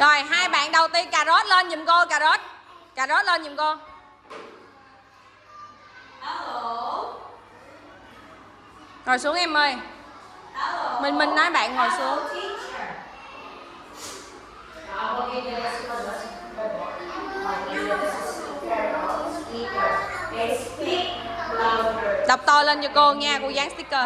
Rồi hai bạn đầu tiên cà rốt lên giùm cô, cà rốt lên giùm cô. Ngồi xuống em ơi. Minh nói bạn ngồi xuống. Đọc to lên cho cô nha, cô dán sticker.